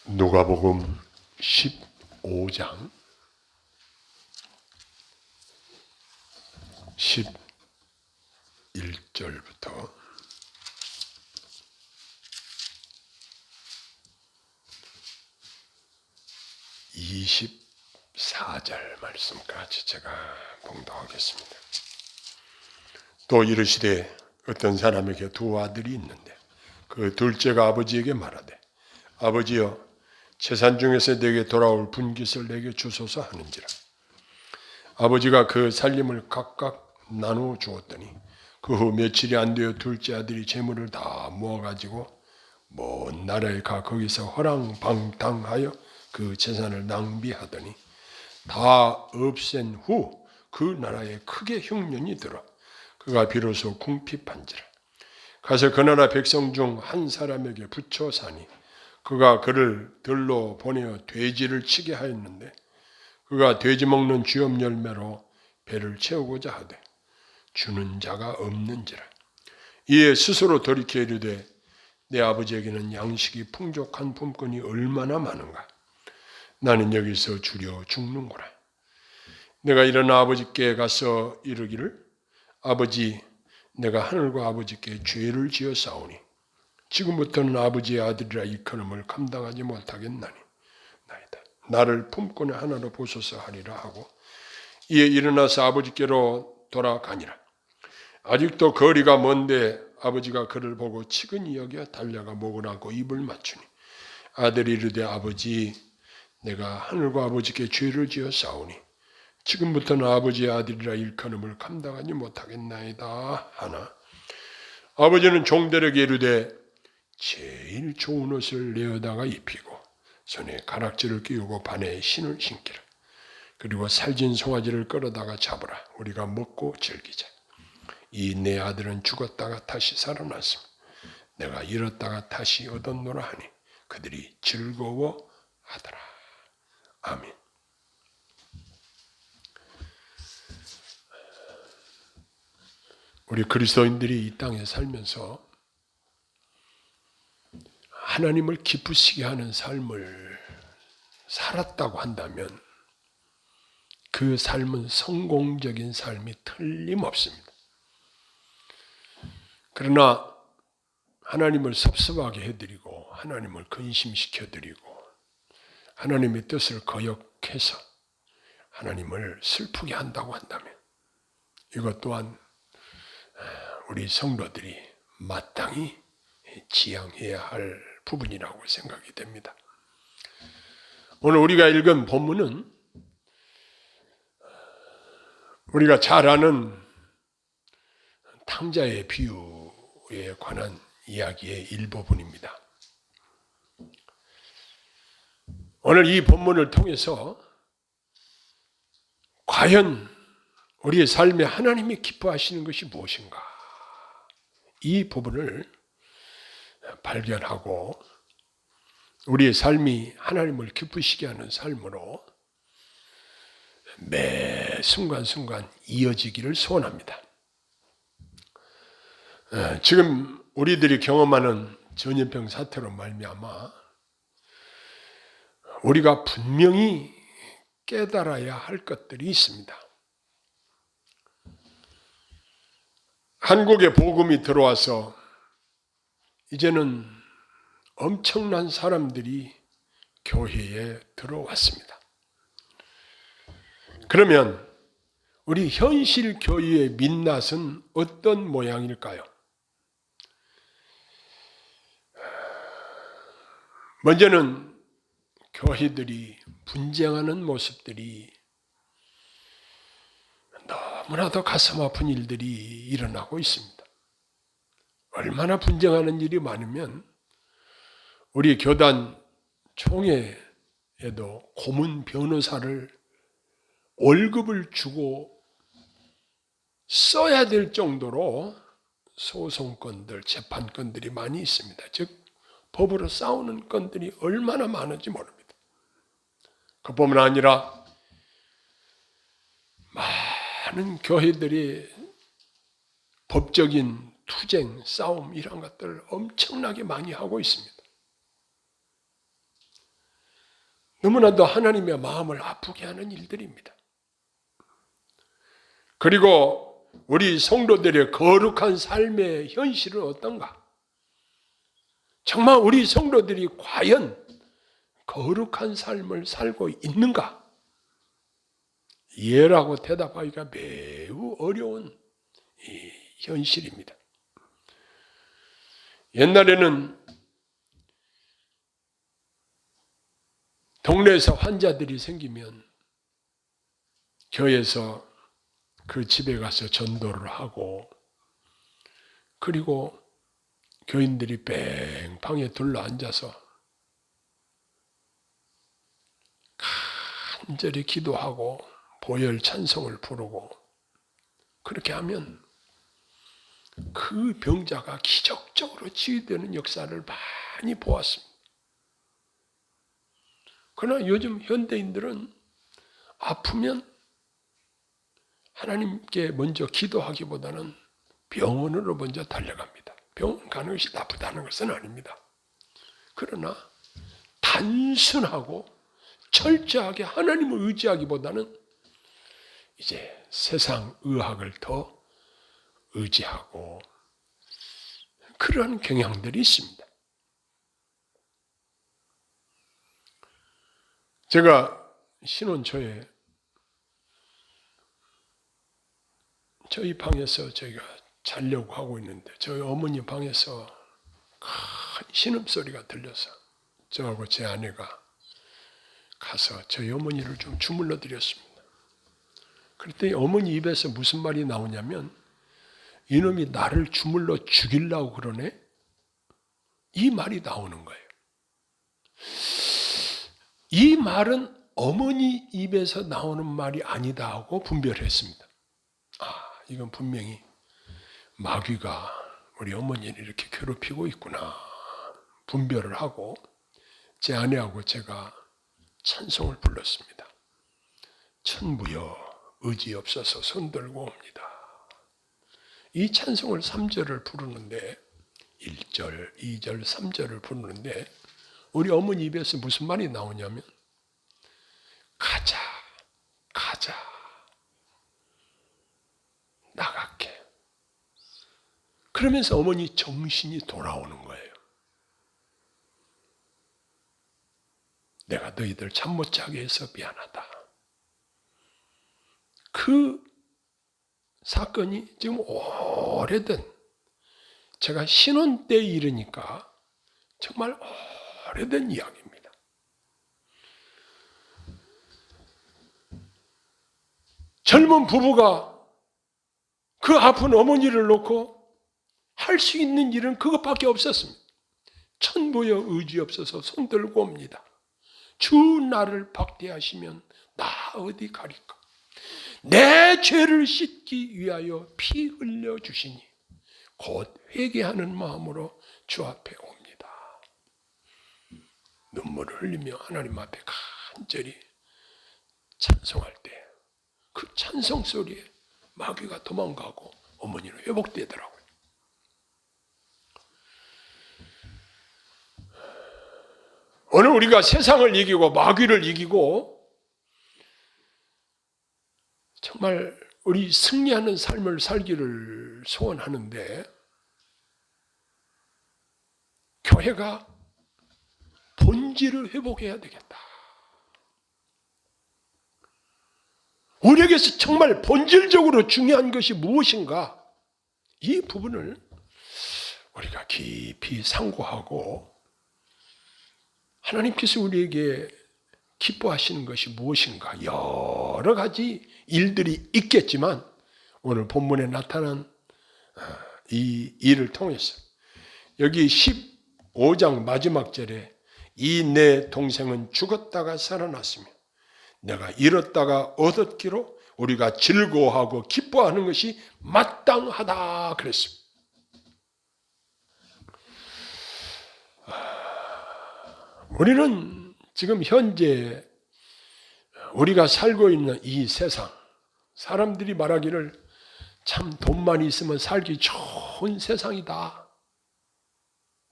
누가복음 15장 11절부터 24절 말씀까지 제가 봉독하겠습니다. 또 이르시되 어떤 사람에게 두 아들이 있는데 그 둘째가 아버지에게 말하되 아버지여 재산 중에서 내게 돌아올 분깃을 내게 주소서 하는지라. 아버지가 그 살림을 각각 나누어 주었더니 그 후 며칠이 안 되어 둘째 아들이 재물을 다 모아가지고 먼 나라에 가 거기서 허랑방탕하여 그 재산을 낭비하더니 다 없앤 후 그 나라에 크게 흉년이 들어 그가 비로소 궁핍한지라. 가서 그 나라 백성 중 한 사람에게 붙여 사니 그가 그를 들로 보내어 돼지를 치게 하였는데 그가 돼지 먹는 쥐업 열매로 배를 채우고자 하되 주는 자가 없는지라. 이에 스스로 돌이켜 이르되 내 아버지에게는 양식이 풍족한 품꾼이 얼마나 많은가. 나는 여기서 주려 죽는구나. 내가 일어나 아버지께 가서 이르기를 아버지 내가 하늘과 아버지께 죄를 지어 싸우니 지금부터는 아버지의 아들이라 일컬음을 감당하지 못하겠나니 나이다. 나를 품꾼의 하나로 보소서 하리라 하고 이에 일어나서 아버지께로 돌아가니라. 아직도 거리가 먼데 아버지가 그를 보고 치근히 여겨 달려가 목을 안고 입을 맞추니 아들이 이르되 아버지 내가 하늘과 아버지께 죄를 지어 싸우니 지금부터는 아버지의 아들이라 일컬음을 감당하지 못하겠나이다 하나 아버지는 종들에게 이르되 제일 좋은 옷을 내어다가 입히고 손에 가락지를 끼우고 발에 신을 신기라. 그리고 살진 송아지를 끌어다가 잡으라. 우리가 먹고 즐기자. 이 내 아들은 죽었다가 다시 살아났음. 내가 잃었다가 다시 얻었노라 하니 그들이 즐거워하더라. 아멘. 우리 그리스도인들이 이 땅에 살면서 하나님을 기쁘시게 하는 삶을 살았다고 한다면 그 삶은 성공적인 삶이 틀림없습니다. 그러나 하나님을 섭섭하게 해드리고 하나님을 근심시켜드리고 하나님의 뜻을 거역해서 하나님을 슬프게 한다고 한다면 이것 또한 우리 성도들이 마땅히 지양해야 할 부분이라고 생각이 됩니다. 오늘 우리가 읽은 본문은 우리가 잘 아는 탕자의 비유에 관한 이야기의 일부분입니다. 오늘 이 본문을 통해서 과연 우리의 삶에 하나님이 기뻐하시는 것이 무엇인가? 이 부분을 발견하고 우리의 삶이 하나님을 기쁘시게 하는 삶으로 매 순간순간 이어지기를 소원합니다. 지금 우리들이 경험하는 전염병 사태로 말미암아 우리가 분명히 깨달아야 할 것들이 있습니다. 한국에 복음이 들어와서 이제는 엄청난 사람들이 교회에 들어왔습니다. 그러면 우리 현실 교회의 민낯은 어떤 모양일까요? 먼저는 교회들이 분쟁하는 모습들이 너무나도 가슴 아픈 일들이 일어나고 있습니다. 얼마나 분쟁하는 일이 많으면 우리 교단 총회에도 고문 변호사를 월급을 주고 써야 될 정도로 소송건들, 재판건들이 많이 있습니다. 즉 법으로 싸우는 건들이 얼마나 많은지 모릅니다. 그뿐만 아니라 많은 교회들이 법적인 투쟁, 싸움 이런 것들을 엄청나게 많이 하고 있습니다. 너무나도 하나님의 마음을 아프게 하는 일들입니다. 그리고 우리 성도들의 거룩한 삶의 현실은 어떤가? 정말 우리 성도들이 과연 거룩한 삶을 살고 있는가? 예라고 대답하기가 매우 어려운 이 현실입니다. 옛날에는 동네에서 환자들이 생기면 교회에서 그 집에 가서 전도를 하고, 그리고 교인들이 뺑방에 둘러앉아서 간절히 기도하고 보혈 찬송을 부르고, 그렇게 하면 그 병자가 기적적으로 치유되는 역사를 많이 보았습니다. 그러나 요즘 현대인들은 아프면 하나님께 먼저 기도하기보다는 병원으로 먼저 달려갑니다. 병원 가는 것이 나쁘다는 것은 아닙니다. 그러나 단순하고 철저하게 하나님을 의지하기보다는 이제 세상 의학을 더 의지하고 그러한 경향들이 있습니다. 제가 신혼 초에 저희 방에서 저희가 자려고 하고 있는데 저희 어머니 방에서 큰 신음소리가 들려서 저하고 제 아내가 가서 저희 어머니를 좀 주물러 드렸습니다. 그랬더니 어머니 입에서 무슨 말이 나오냐면, 이놈이 나를 주물러 죽이려고 그러네? 이 말이 나오는 거예요. 이 말은 어머니 입에서 나오는 말이 아니다 하고 분별했습니다. 이건 분명히 마귀가 우리 어머니를 이렇게 괴롭히고 있구나 분별을 하고 제 아내하고 제가 찬송을 불렀습니다. 천부여 의지 없어서 손들고 옵니다. 이 찬송을 3절을 부르는데 1절, 2절, 3절을 부르는데 우리 어머니 입에서 무슨 말이 나오냐면 가자, 가자, 나갈게. 그러면서 어머니 정신이 돌아오는 거예요. 내가 너희들 잠 못 자게 해서 미안하다. 그 사건이 지금 오래된, 제가 신혼 때 일이니까 정말 오래된 이야기입니다. 젊은 부부가 그 아픈 어머니를 놓고 할 수 있는 일은 그것밖에 없었습니다. 천부여 의지 없어서 손들고 옵니다. 주 나를 박대하시면 나 어디 가리까? 내 죄를 씻기 위하여 피 흘려 주시니 곧 회개하는 마음으로 주 앞에 옵니다. 눈물을 흘리며 하나님 앞에 간절히 찬송할 때 그 찬송 소리에 마귀가 도망가고 어머니는 회복되더라고요. 오늘 우리가 세상을 이기고 마귀를 이기고 정말 우리 승리하는 삶을 살기를 소원하는데, 교회가 본질을 회복해야 되겠다. 우리에게서 정말 본질적으로 중요한 것이 무엇인가? 이 부분을 우리가 깊이 상고하고 하나님께서 우리에게 기뻐하시는 것이 무엇인가? 여러 가지 일들이 있겠지만 오늘 본문에 나타난 이 일을 통해서 여기 15장 마지막 절에 이 내 동생은 죽었다가 살아났으며 내가 잃었다가 얻었기로 우리가 즐거워하고 기뻐하는 것이 마땅하다 그랬습니다. 우리는 지금 현재 우리가 살고 있는 이 세상, 사람들이 말하기를 참 돈만 있으면 살기 좋은 세상이다,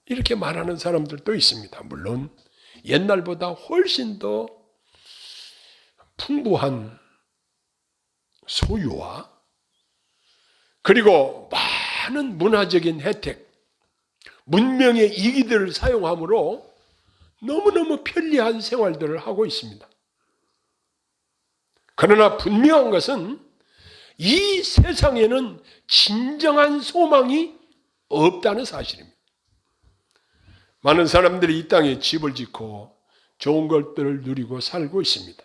이렇게 말하는 사람들도 있습니다. 물론 옛날보다 훨씬 더 풍부한 소유와 그리고 많은 문화적인 혜택, 문명의 이기들을 사용함으로 너무너무 편리한 생활들을 하고 있습니다. 그러나 분명한 것은 이 세상에는 진정한 소망이 없다는 사실입니다. 많은 사람들이 이 땅에 집을 짓고 좋은 것들을 누리고 살고 있습니다.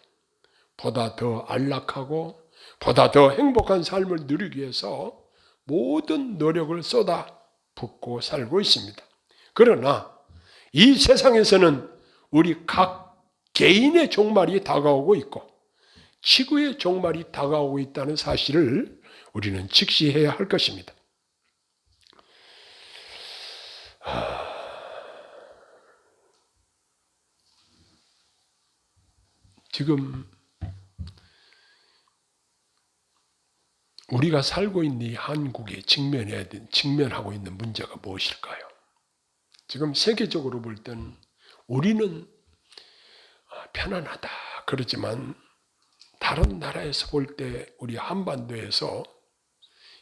보다 더 안락하고 보다 더 행복한 삶을 누리기 위해서 모든 노력을 쏟아붓고 살고 있습니다. 그러나 이 세상에서는 우리 각 개인의 종말이 다가오고 있고 지구의 종말이 다가오고 있다는 사실을 우리는 직시해야 할 것입니다. 지금 우리가 살고 있는 이 한국에 직면하고 있는 문제가 무엇일까요? 지금 세계적으로 볼 때는 우리는 편안하다 그러지만 다른 나라에서 볼 때 우리 한반도에서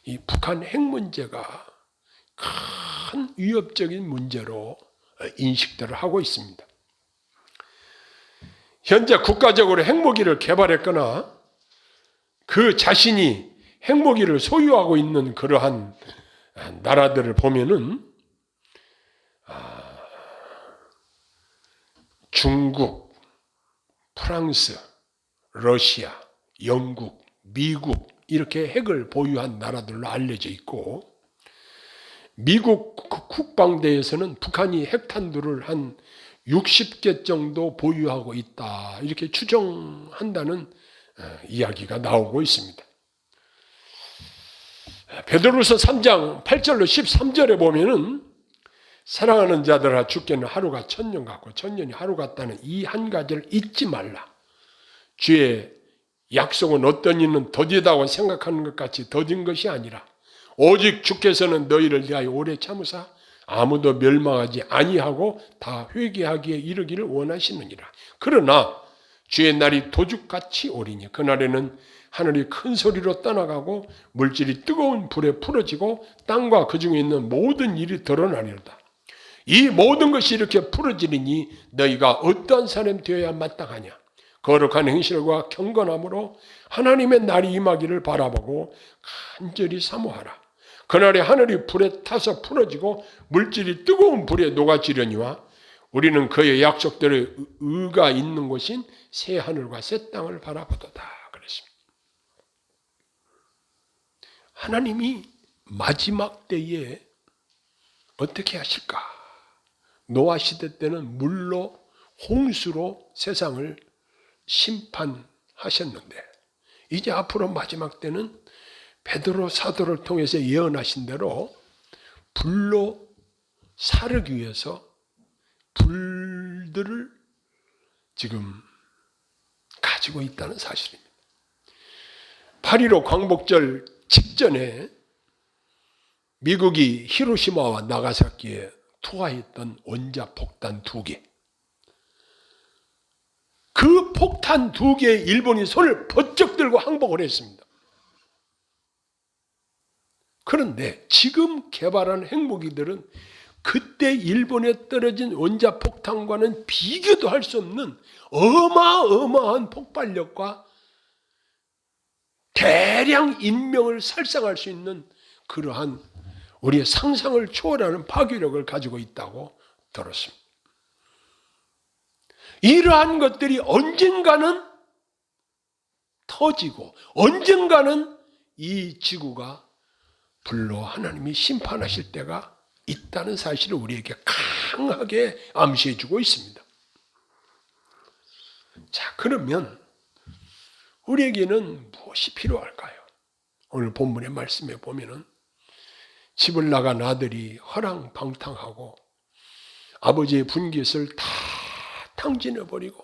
이 북한 핵 문제가 큰 위협적인 문제로 인식들을 하고 있습니다. 현재 국가적으로 핵무기를 개발했거나 그 자신이 핵무기를 소유하고 있는 그러한 나라들을 보면은 중국, 프랑스, 러시아, 영국, 미국 이렇게 핵을 보유한 나라들로 알려져 있고 미국 국방대에서는 북한이 핵탄두를 한 60개 정도 보유하고 있다 이렇게 추정한다는 이야기가 나오고 있습니다. 베드로서 3장 8절로 13절에 보면은 사랑하는 자들아 주께는 하루가 천년 같고 천년이 하루 같다는 이 한 가지를 잊지 말라. 주의 약속은 어떤 이는 더디다고 생각하는 것 같이 더딘 것이 아니라 오직 주께서는 너희를 위하여 오래 참으사 아무도 멸망하지 아니하고 다 회개하기에 이르기를 원하시느니라. 그러나 주의 날이 도둑같이 오리니 그날에는 하늘이 큰 소리로 떠나가고 물질이 뜨거운 불에 풀어지고 땅과 그 중에 있는 모든 일이 드러나리로다. 이 모든 것이 이렇게 풀어지리니 너희가 어떠한 사람이 되어야 마땅하냐. 거룩한 행실과 경건함으로 하나님의 날이 임하기를 바라보고 간절히 사모하라. 그날에 하늘이 불에 타서 풀어지고 물질이 뜨거운 불에 녹아지려니와 우리는 그의 약속대로 의가 있는 곳인 새 하늘과 새 땅을 바라보도다. 그랬습니다. 하나님이 마지막 때에 어떻게 하실까? 노아 시대 때는 물로 홍수로 세상을 심판하셨는데 이제 앞으로 마지막 때는 베드로 사도를 통해서 예언하신 대로 불로 사르기 위해서 불들을 지금 가지고 있다는 사실입니다. 8.15 광복절 직전에 미국이 히로시마와 나가사키에 투하했던 원자폭탄 2개. 그 폭탄 2개에 일본이 손을 번쩍 들고 항복을 했습니다. 그런데 지금 개발한 핵무기들은 그때 일본에 떨어진 원자폭탄과는 비교도 할 수 없는 어마어마한 폭발력과 대량 인명을 살상할 수 있는 그러한 우리의 상상을 초월하는 파괴력을 가지고 있다고 들었습니다. 이러한 것들이 언젠가는 터지고 언젠가는 이 지구가 불로 하나님이 심판하실 때가 있다는 사실을 우리에게 강하게 암시해 주고 있습니다. 자, 그러면 우리에게는 무엇이 필요할까요? 오늘 본문의 말씀에 보면은 집을 나간 아들이 허랑방탕하고 아버지의 분깃을 다 탕진해버리고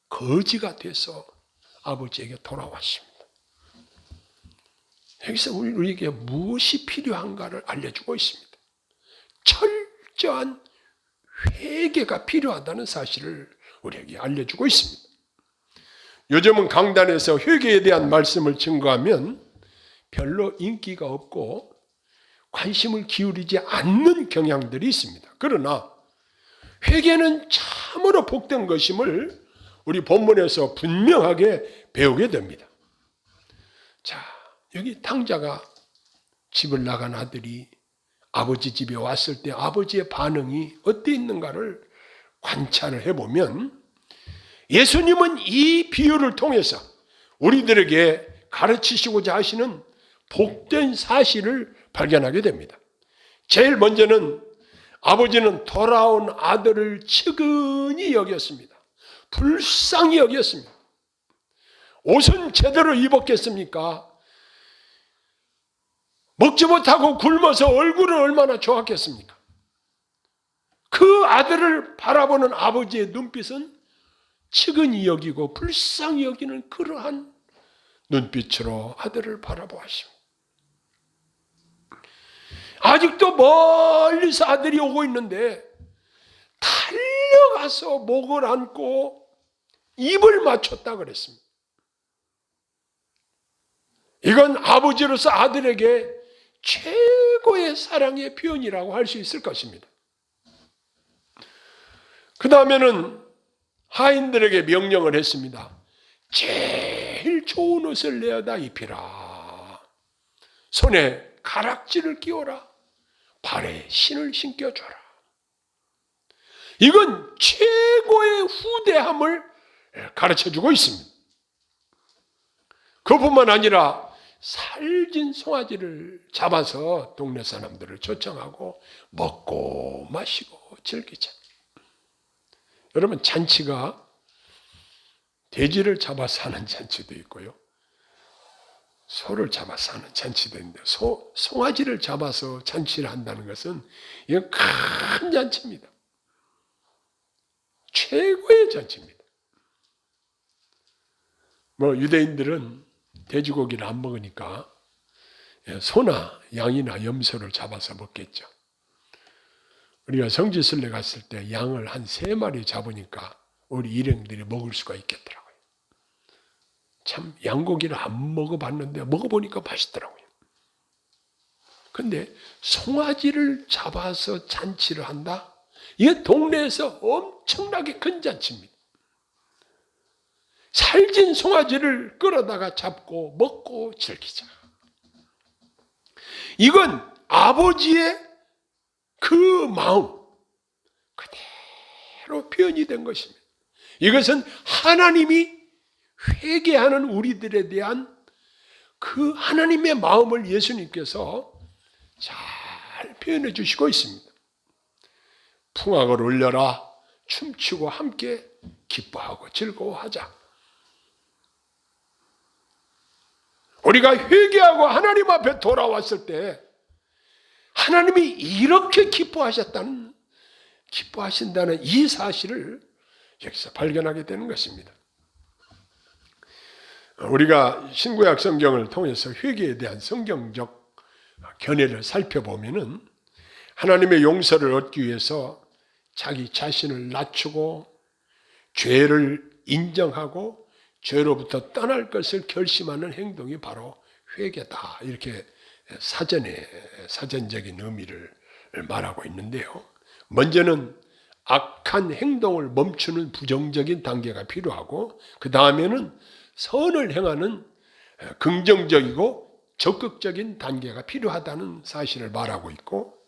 거지가 돼서 아버지에게 돌아왔습니다. 여기서 우리에게 무엇이 필요한가를 알려주고 있습니다. 철저한 회개가 필요하다는 사실을 우리에게 알려주고 있습니다. 요즘은 강단에서 회개에 대한 말씀을 증거하면 별로 인기가 없고 관심을 기울이지 않는 경향들이 있습니다. 그러나 회개는 참으로 복된 것임을 우리 본문에서 분명하게 배우게 됩니다. 자, 여기 탕자가 집을 나간 아들이 아버지 집에 왔을 때 아버지의 반응이 어땠는가를 관찰을 해보면 예수님은 이 비유를 통해서 우리들에게 가르치시고자 하시는 복된 사실을 발견하게 됩니다. 제일 먼저는 아버지는 돌아온 아들을 측은히 여겼습니다. 불쌍히 여겼습니다. 옷은 제대로 입었겠습니까? 먹지 못하고 굶어서 얼굴은 얼마나 좋았겠습니까? 그 아들을 바라보는 아버지의 눈빛은 측은히 여기고 불쌍히 여기는 그러한 눈빛으로 아들을 바라보았습니다. 아직도 멀리서 아들이 오고 있는데 달려가서 목을 안고 입을 맞췄다 그랬습니다. 이건 아버지로서 아들에게 최고의 사랑의 표현이라고 할 수 있을 것입니다. 그 다음에는 하인들에게 명령을 했습니다. 제일 좋은 옷을 내어다 입히라. 손에 가락지를 끼워라. 발에 신을 신겨줘라. 이건 최고의 후대함을 가르쳐주고 있습니다. 그뿐만 아니라 살진 송아지를 잡아서 동네 사람들을 초청하고 먹고 마시고 즐기자. 여러분, 잔치가 돼지를 잡아서 하는 잔치도 있고요, 소를 잡아서 하는 잔치도 있는데 송아지를 잡아서 잔치를 한다는 것은 이건 큰 잔치입니다. 최고의 잔치입니다. 유대인들은 돼지고기를 안 먹으니까 소나 양이나 염소를 잡아서 먹겠죠. 우리가 성지순례 갔을 때 양을 한 3마리 잡으니까 우리 일행들이 먹을 수가 있겠더라고요. 참 양고기를 안 먹어봤는데 먹어보니까 맛있더라고요. 근데 송아지를 잡아서 잔치를 한다? 이게 동네에서 엄청나게 큰 잔치입니다. 살진 송아지를 끌어다가 잡고 먹고 즐기자. 이건 아버지의 그 마음 그대로 표현이 된 것입니다. 이것은 하나님이 회개하는 우리들에 대한 그 하나님의 마음을 예수님께서 잘 표현해 주시고 있습니다. 풍악을 울려라. 춤추고 함께 기뻐하고 즐거워하자. 우리가 회개하고 하나님 앞에 돌아왔을 때 하나님이 이렇게 기뻐하신다는 이 사실을 여기서 발견하게 되는 것입니다. 우리가 신구약 성경을 통해서 회개에 대한 성경적 견해를 살펴보면은 하나님의 용서를 얻기 위해서 자기 자신을 낮추고 죄를 인정하고 죄로부터 떠날 것을 결심하는 행동이 바로 회개다. 이렇게 사전적인 의미를 말하고 있는데요. 먼저는 악한 행동을 멈추는 부정적인 단계가 필요하고 그 다음에는 선을 행하는 긍정적이고 적극적인 단계가 필요하다는 사실을 말하고 있고,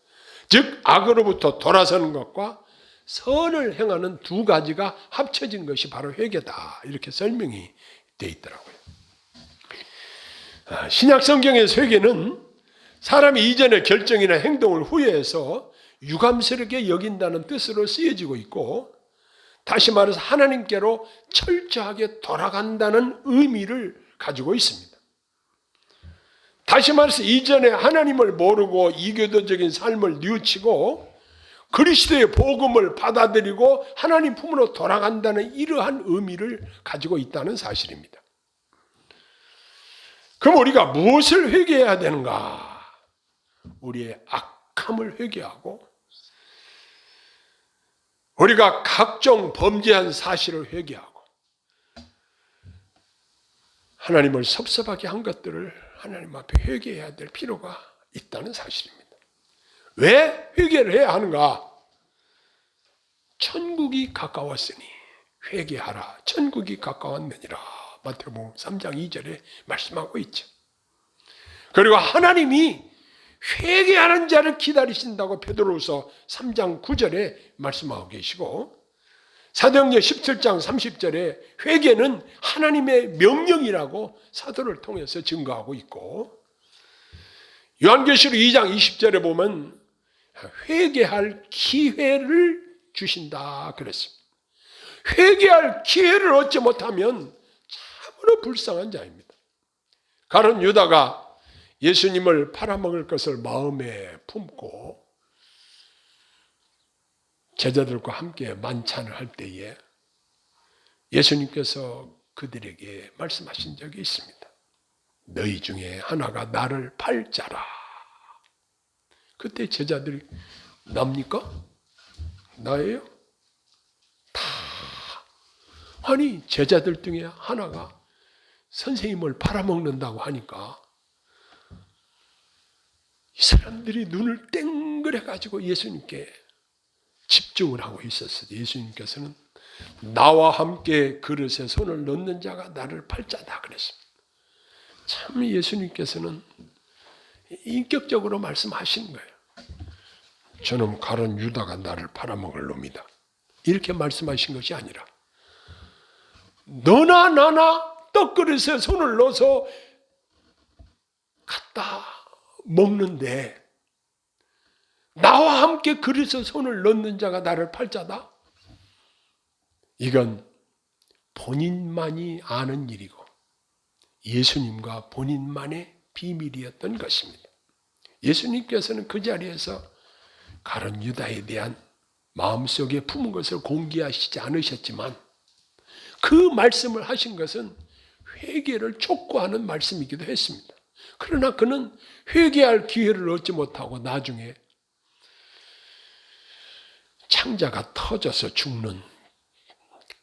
즉 악으로부터 돌아서는 것과 선을 행하는 두 가지가 합쳐진 것이 바로 회개다. 이렇게 설명이 되어 있더라고요. 신약 성경의 회개는 사람이 이전의 결정이나 행동을 후회해서 유감스럽게 여긴다는 뜻으로 쓰여지고 있고, 다시 말해서 하나님께로 철저하게 돌아간다는 의미를 가지고 있습니다. 다시 말해서 이전에 하나님을 모르고 이교도적인 삶을 뉘우치고 그리스도의 복음을 받아들이고 하나님 품으로 돌아간다는 이러한 의미를 가지고 있다는 사실입니다. 그럼 우리가 무엇을 회개해야 되는가? 우리의 악함을 회개하고 우리가 각종 범죄한 사실을 회개하고 하나님을 섭섭하게 한 것들을 하나님 앞에 회개해야 될 필요가 있다는 사실입니다. 왜 회개를 해야 하는가? 천국이 가까웠으니 회개하라. 천국이 가까웠느니라. 마태복음 3장 2절에 말씀하고 있죠. 그리고 하나님이 회개하는 자를 기다리신다고 베드로후서 3장 9절에 말씀하고 계시고, 사도행전 17장 30절에 회개는 하나님의 명령이라고 사도를 통해서 증거하고 있고, 요한계시록 2장 20절에 보면 회개할 기회를 주신다 그랬습니다. 회개할 기회를 얻지 못하면 참으로 불쌍한 자입니다. 가룟 유다가 예수님을 팔아먹을 것을 마음에 품고 제자들과 함께 만찬을 할 때에 예수님께서 그들에게 말씀하신 적이 있습니다. 너희 중에 하나가 나를 팔 자라. 그때 제자들이 납니까? 나예요? 다. 아니 제자들 중에 하나가 선생님을 팔아먹는다고 하니까 이 사람들이 눈을 땡그래가지고 예수님께 집중을 하고 있었어요. 예수님께서는 나와 함께 그릇에 손을 넣는 자가 나를 팔 자다 그랬습니다. 참 예수님께서는 인격적으로 말씀하시는 거예요. 저는 가룟 유다가 나를 팔아먹을 놈이다. 이렇게 말씀하신 것이 아니라 너나 나나 떡그릇에 손을 넣어서 갖다 먹는데 나와 함께 그릇에 손을 넣는 자가 나를 팔 자다? 이건 본인만이 아는 일이고 예수님과 본인만의 비밀이었던 것입니다. 예수님께서는 그 자리에서 가룟 유다에 대한 마음속에 품은 것을 공개하시지 않으셨지만 그 말씀을 하신 것은 회개를 촉구하는 말씀이기도 했습니다. 그러나 그는 회개할 기회를 얻지 못하고 나중에 창자가 터져서 죽는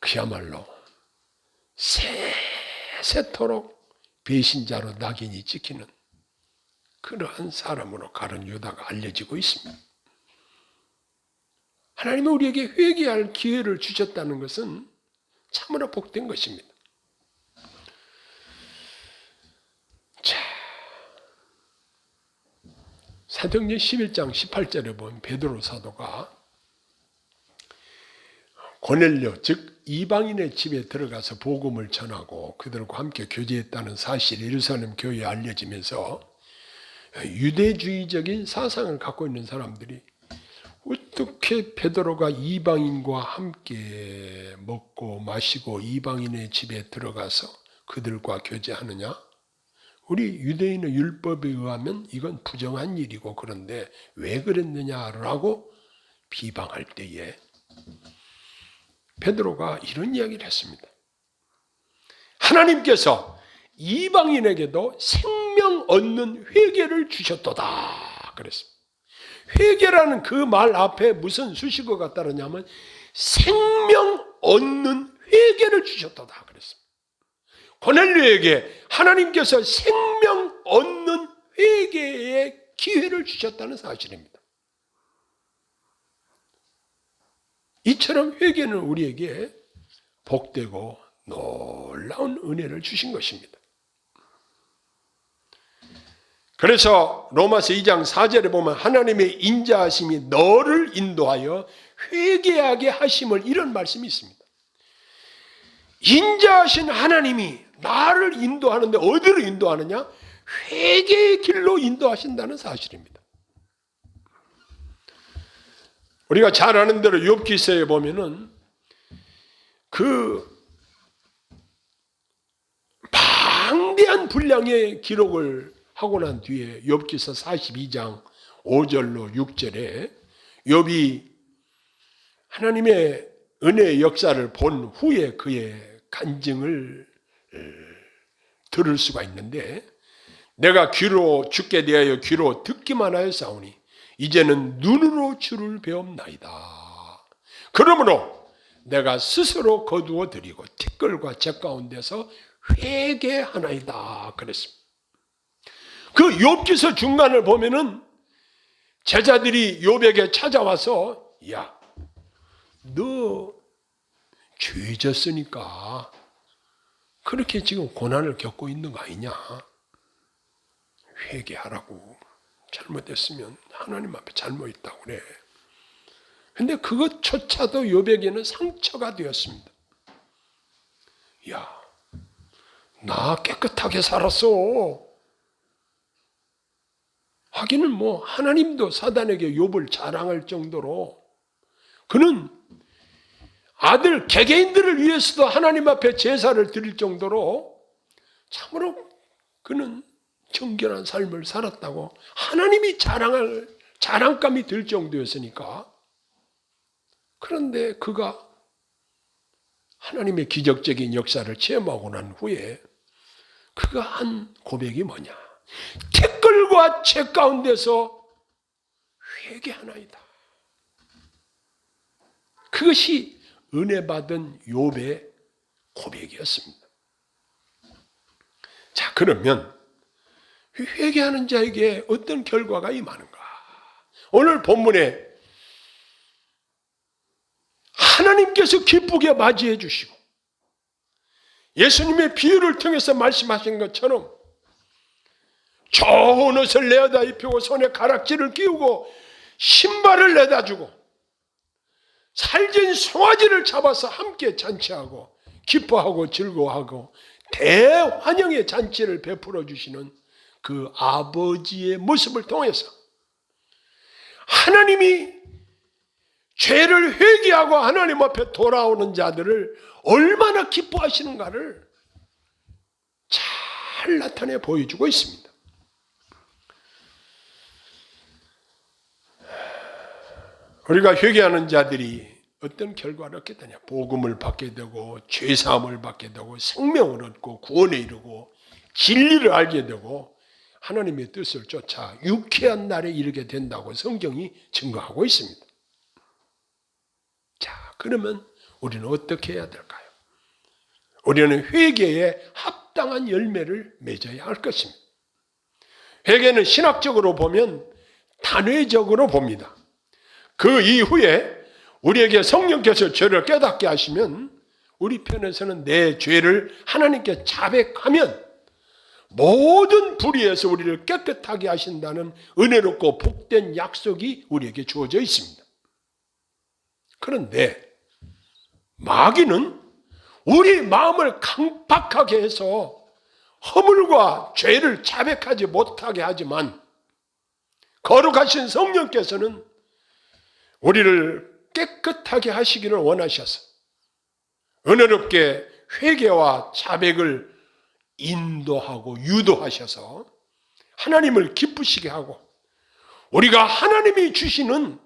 그야말로 세세토록 배신자로 낙인이 찍히는 그러한 사람으로 가룟 유다가 알려지고 있습니다. 하나님이 우리에게 회개할 기회를 주셨다는 것은 참으로 복된 것입니다. 자, 사도행전 11장 18절에 보면 베드로 사도가 고넬료 즉 이방인의 집에 들어가서 복음을 전하고 그들과 함께 교제했다는 사실이 예루살렘 교회에 알려지면서 유대주의적인 사상을 갖고 있는 사람들이 어떻게 베드로가 이방인과 함께 먹고 마시고 이방인의 집에 들어가서 그들과 교제하느냐? 우리 유대인의 율법에 의하면 이건 부정한 일이고 그런데 왜 그랬느냐라고 비방할 때에 베드로가 이런 이야기를 했습니다. 하나님께서 이방인에게도 생명 얻는 회개를 주셨도다 그랬습니다. 회개라는 그 말 앞에 무슨 수식어가 따르냐면 생명 얻는 회개를 주셨도다 그랬습니다. 고넬료에게 하나님께서 생명 얻는 회개의 기회를 주셨다는 사실입니다. 이처럼 회개는 우리에게 복되고 놀라운 은혜를 주신 것입니다. 그래서 로마서 2장 4절에 보면 하나님의 인자하심이 너를 인도하여 회개하게 하심을 이런 말씀이 있습니다. 인자하신 하나님이 나를 인도하는데 어디로 인도하느냐? 회개의 길로 인도하신다는 사실입니다. 우리가 잘 아는 대로 욥기서에 보면은 그 방대한 분량의 기록을 하고 난 뒤에 욥기서 42장 5절로 6절에 욥이 하나님의 은혜의 역사를 본 후에 그의 간증을 들을 수가 있는데 내가 귀로 죽게 대하여 귀로 듣기만 하였사오니 이제는 눈으로 주를 배움나이다. 그러므로 내가 스스로 거두어 드리고 티끌과 재 가운데서 회개하나이다 그랬습니다. 그 욥기서 중간을 보면은 제자들이 욥에게 찾아와서 야, 너 죄 졌으니까 그렇게 지금 고난을 겪고 있는 거 아니냐? 회개하라고. 잘못했으면 하나님 앞에 잘못했다고 그래. 근데 그것조차도 욥에게는 상처가 되었습니다. 야, 나 깨끗하게 살았어. 하기는 뭐 하나님도 사단에게 욥을 자랑할 정도로 그는 아들 개개인들을 위해서도 하나님 앞에 제사를 드릴 정도로 참으로 그는 정결한 삶을 살았다고 하나님이 자랑할 자랑감이 들 정도였으니까. 그런데 그가 하나님의 기적적인 역사를 체험하고 난 후에 그가 한 고백이 뭐냐? 티끌과 채 가운데서 회개하나이다. 그것이 은혜 받은 욥의 고백이었습니다. 자, 그러면 회개하는 자에게 어떤 결과가 임하는가? 오늘 본문에 하나님께서 기쁘게 맞이해 주시고 예수님의 비유를 통해서 말씀하신 것처럼 좋은 옷을 내어다 입히고 손에 가락지를 끼우고 신발을 내다 주고 살진 송아지를 잡아서 함께 잔치하고 기뻐하고 즐거워하고 대환영의 잔치를 베풀어 주시는 그 아버지의 모습을 통해서 하나님이 죄를 회개하고 하나님 앞에 돌아오는 자들을 얼마나 기뻐하시는가를 잘 나타내 보여주고 있습니다. 우리가 회개하는 자들이 어떤 결과를 얻게 되냐? 복음을 받게 되고 죄사함을 받게 되고 생명을 얻고 구원에 이르고 진리를 알게 되고 하나님의 뜻을 쫓아 유쾌한 날에 이르게 된다고 성경이 증거하고 있습니다. 자, 그러면 우리는 어떻게 해야 될까요? 우리는 회개에 합당한 열매를 맺어야 할 것입니다. 회개는 신학적으로 보면 단회적으로 봅니다. 그 이후에 우리에게 성령께서 죄를 깨닫게 하시면 우리 편에서는 내 죄를 하나님께 자백하면 모든 불의에서 우리를 깨끗하게 하신다는 은혜롭고 복된 약속이 우리에게 주어져 있습니다. 그런데 마귀는 우리 마음을 강박하게 해서 허물과 죄를 자백하지 못하게 하지만 거룩하신 성령께서는 우리를 깨끗하게 하시기를 원하셔서 은혜롭게 회개와 자백을 인도하고 유도하셔서 하나님을 기쁘시게 하고 우리가 하나님이 주시는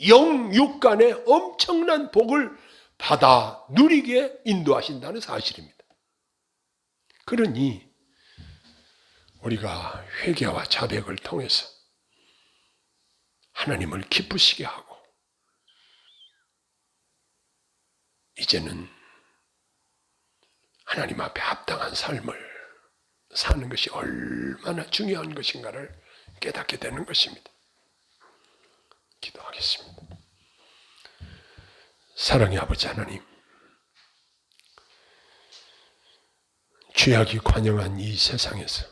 영육간의 엄청난 복을 받아 누리게 인도하신다는 사실입니다. 그러니 우리가 회개와 자백을 통해서 하나님을 기쁘시게 하고 이제는 하나님 앞에 합당한 삶을 사는 것이 얼마나 중요한 것인가를 깨닫게 되는 것입니다. 기도하겠습니다. 사랑의 아버지 하나님, 죄악이 관영한 이 세상에서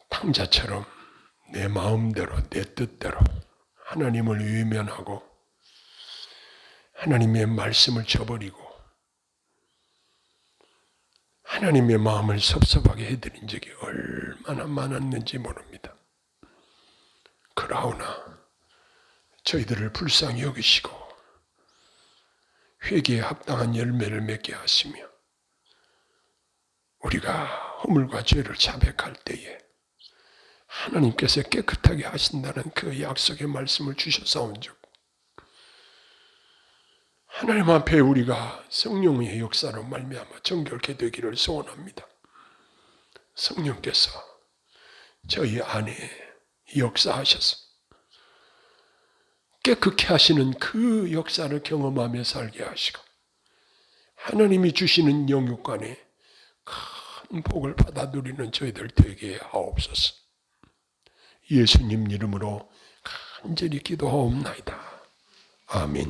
탕자처럼 내 마음대로 내 뜻대로 하나님을 외면하고 하나님의 말씀을 저버리고 하나님의 마음을 섭섭하게 해드린 적이 얼마나 많았는지 모릅니다. 그러나 저희들을 불쌍히 여기시고 회개에 합당한 열매를 맺게 하시며 우리가 허물과 죄를 자백할 때에 하나님께서 깨끗하게 하신다는 그 약속의 말씀을 주셔서온즉 하나님 앞에 우리가 성령의 역사로 말미암아 정결케 되기를 소원합니다. 성령께서 저희 안에 역사하셔서 깨끗게 하시는 그 역사를 경험하며 살게 하시고 하나님이 주시는 영육간에 큰 복을 받아 누리는 저희들 되게 하옵소서. 예수님 이름으로 간절히 기도하옵나이다. 아멘.